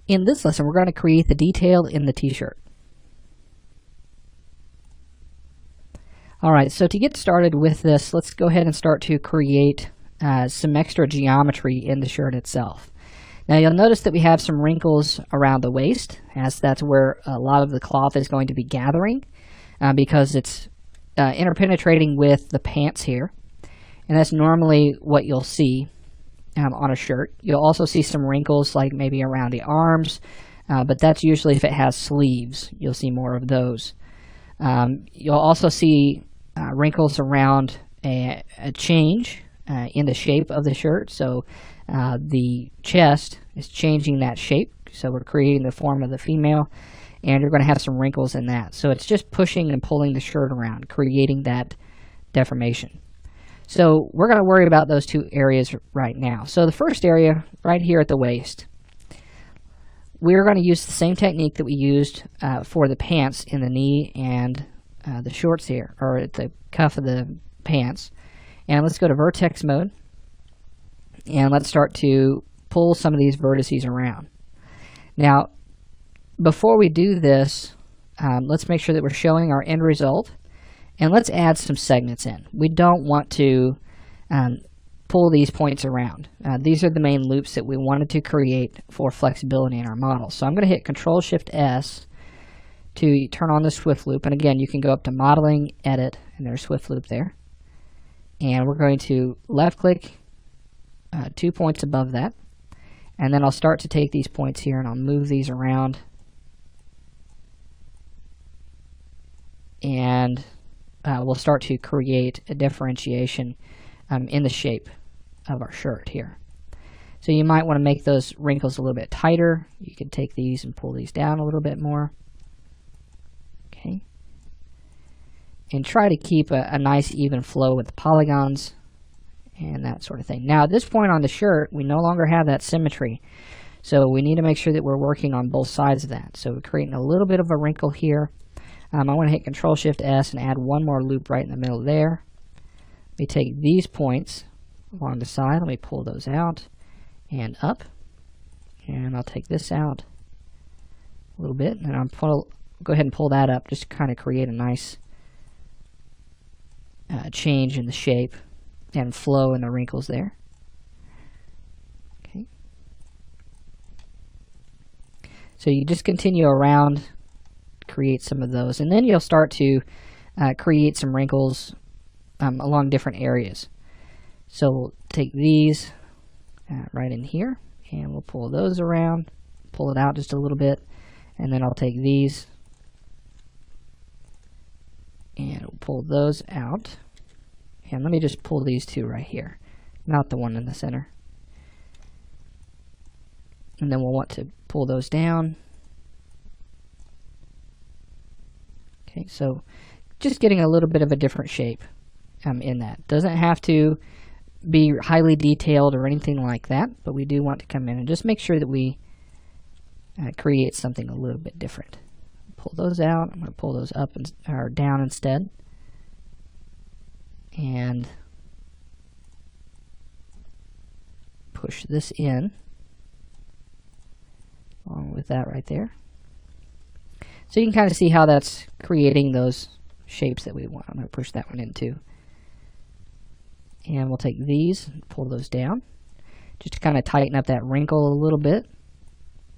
In this lesson, we're going to create the detail in the t-shirt. Alright, so to get started with this, let's go ahead and start to create some extra geometry in the shirt itself. Now you'll notice that we have some wrinkles around the waist, as that's where a lot of the cloth is going to be gathering, because it's interpenetrating with the pants here. And that's normally what you'll see on a shirt. You'll also see some wrinkles like maybe around the arms, but that's usually if it has sleeves. You'll see more of those. You'll also see wrinkles around a change in the shape of the shirt. So the chest is changing that shape. So we're creating the form of the female, and you're going to have some wrinkles in that. So it's just pushing and pulling the shirt around, creating that deformation. So we're going to worry about those two areas right now. So the first area right here at the waist, we're going to use the same technique that we used for the pants in the knee and the shorts here, or at the cuff of the pants. And let's go to vertex mode, and let's start to pull some of these vertices around. Now, before we do this, let's make sure that we're showing our end result, and let's add some segments in. We don't want to pull these points around. These are the main loops that we wanted to create for flexibility in our model. So I'm going to hit Control-Shift-S to turn on the Swift Loop. And again, you can go up to Modeling, Edit, and there's Swift Loop there. And we're going to left-click 2 points above that. And then I'll start to take these points here and I'll move these around. And we'll start to create a differentiation in the shape of our shirt here. So you might want to make those wrinkles a little bit tighter. You can take these and pull these down a little bit more. Okay. And try to keep a nice even flow with the polygons and that sort of thing. Now at this point on the shirt, we no longer have that symmetry. So we need to make sure that we're working on both sides of that. So we're creating a little bit of a wrinkle here. I want to hit Control-Shift-S and add one more loop right in the middle there. Let me take these points along the side. Let me pull those out and up. And I'll take this out a little bit. And I'll go ahead and pull that up just to kind of create a nice change in the shape and flow in the wrinkles there. Okay. So you just continue around, create some of those, and then you'll start to create some wrinkles along different areas. So we'll take these right in here and we'll pull those around, pull it out just a little bit, and then I'll take these and we'll pull those out. And let me just pull these two right here, not the one in the center. And then we'll want to pull those down. Okay, so just getting a little bit of a different shape in that. Doesn't have to be highly detailed or anything like that, but we do want to come in and just make sure that we create something a little bit different. Pull those out. I'm going to pull those up or down instead. And push this in along with that right there. So you can kind of see how that's creating those shapes that we want. I'm going to push that one in too. And we'll take these and pull those down just to kind of tighten up that wrinkle a little bit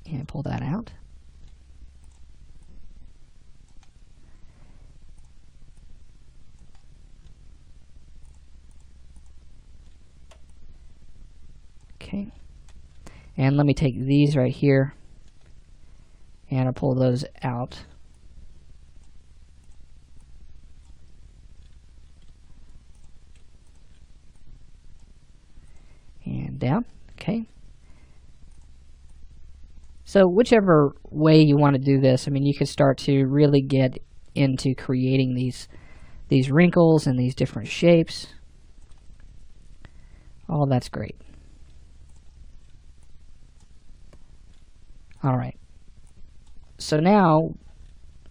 and pull that out. Okay, and let me take these right here and I'll pull those out. And down. Okay. So whichever way you want to do this, I mean, you can start to really get into creating these wrinkles and these different shapes. All that's great. Alright, so now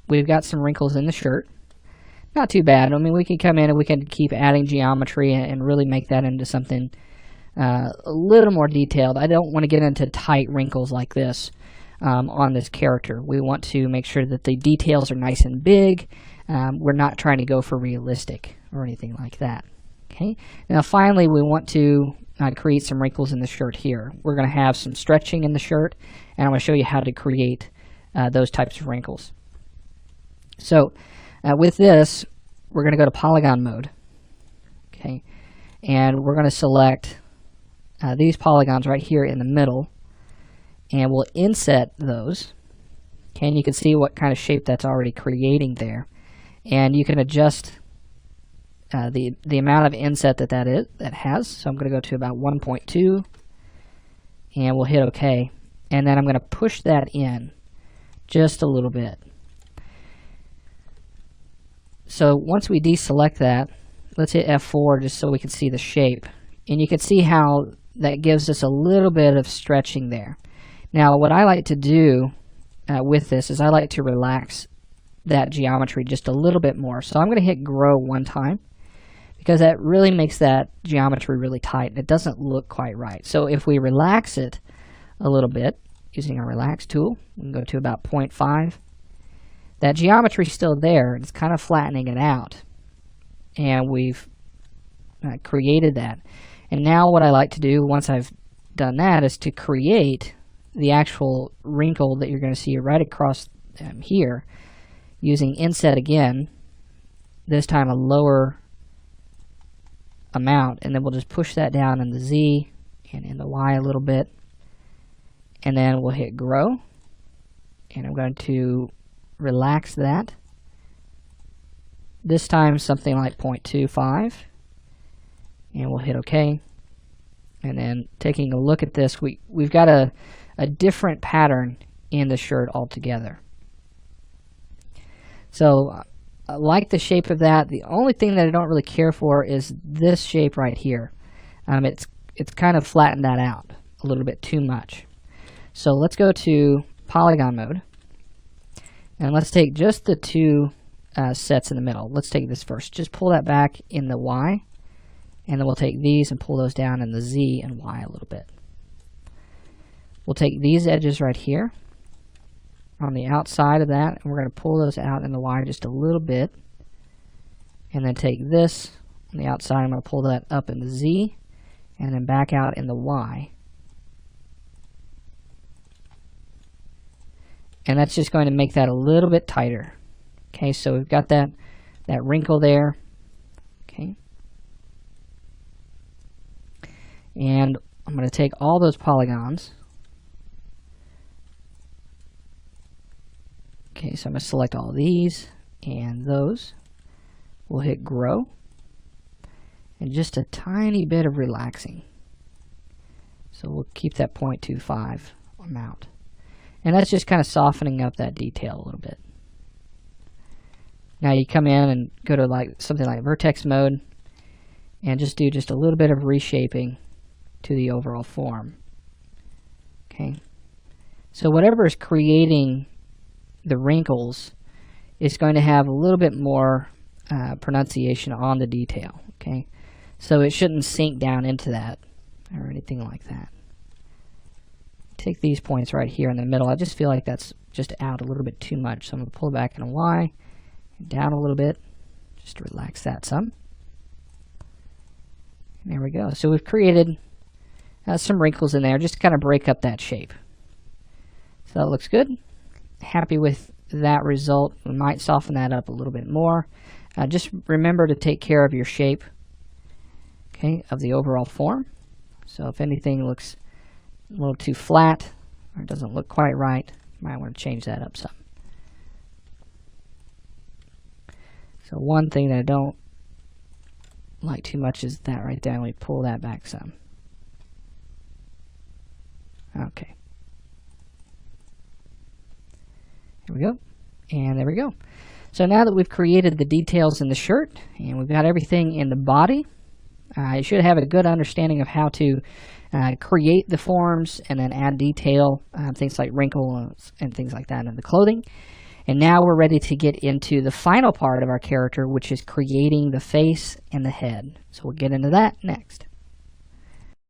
we've got some wrinkles in the shirt. Not too bad. I mean, we can come in and we can keep adding geometry and really make that into something a little more detailed. I don't want to get into tight wrinkles like this. on this character. We want to make sure that the details are nice and big. We're not trying to go for realistic or anything like that. Okay. Now finally, we want to create some wrinkles in the shirt here. We're going to have some stretching in the shirt, and I'm going to show you how to create those types of wrinkles. So with this, we're going to go to polygon mode. Okay. And we're going to select these polygons right here in the middle, and we'll inset those. Okay, and you can see what kind of shape that's already creating there, and you can adjust the amount of inset that has. So I'm going to go to about 1.2, and we'll hit OK, and then I'm going to push that in just a little bit. So once we deselect that, let's hit F4 just so we can see the shape, and you can see how that gives us a little bit of stretching there. Now what I like to do with this is I like to relax that geometry just a little bit more. So I'm going to hit grow one time, because that really makes that geometry really tight and it doesn't look quite right. So if we relax it a little bit using our relax tool, we can go to about 0.5. That geometry is still there, it's kind of flattening it out, and we've created that. And now what I like to do once I've done that is to create the actual wrinkle that you're going to see right across here using inset again, this time a lower amount, and then we'll just push that down in the Z and in the Y a little bit, and then we'll hit grow, and I'm going to relax that, this time something like 0.25, and we'll hit OK. And then taking a look at this, we've got a different pattern in the shirt altogether. So I like the shape of that. The only thing that I don't really care for is this shape right here. It's kind of flattened that out a little bit too much. So let's go to polygon mode, and let's take just the two sets in the middle. Let's take this first. Just pull that back in the Y, and then we'll take these and pull those down in the Z and Y a little bit. We'll take these edges right here on the outside of that, and we're going to pull those out in the Y just a little bit, and then take this on the outside. I'm going to pull that up in the Z and then back out in the Y, and that's just going to make that a little bit tighter. Okay, so we've got that wrinkle there. Okay, and I'm going to take all those polygons. Okay, so I'm going to select all these and those. We'll hit grow, and just a tiny bit of relaxing. So we'll keep that 0.25 amount. And that's just kind of softening up that detail a little bit. Now you come in and go to something like vertex mode and just do just a little bit of reshaping to the overall form. Okay, so whatever is creating the wrinkles is going to have a little bit more pronunciation on the detail. Okay, so it shouldn't sink down into that or anything like that. Take these points right here in the middle. I just feel like that's just out a little bit too much, so I'm going to pull it back in a Y and down a little bit just to relax that some. And there we go. So we've created some wrinkles in there just to kind of break up that shape. So that looks good. Happy with that result. We might soften that up a little bit more. Just remember to take care of your shape, okay, of the overall form. So if anything looks a little too flat or doesn't look quite right, you might want to change that up some. So one thing that I don't like too much is that right there. Let me pull that back some. Okay. There we go. And there we go. So now that we've created the details in the shirt and we've got everything in the body, you should have a good understanding of how to create the forms and then add detail, things like wrinkles and things like that in the clothing. And now we're ready to get into the final part of our character, which is creating the face and the head. So we'll get into that next.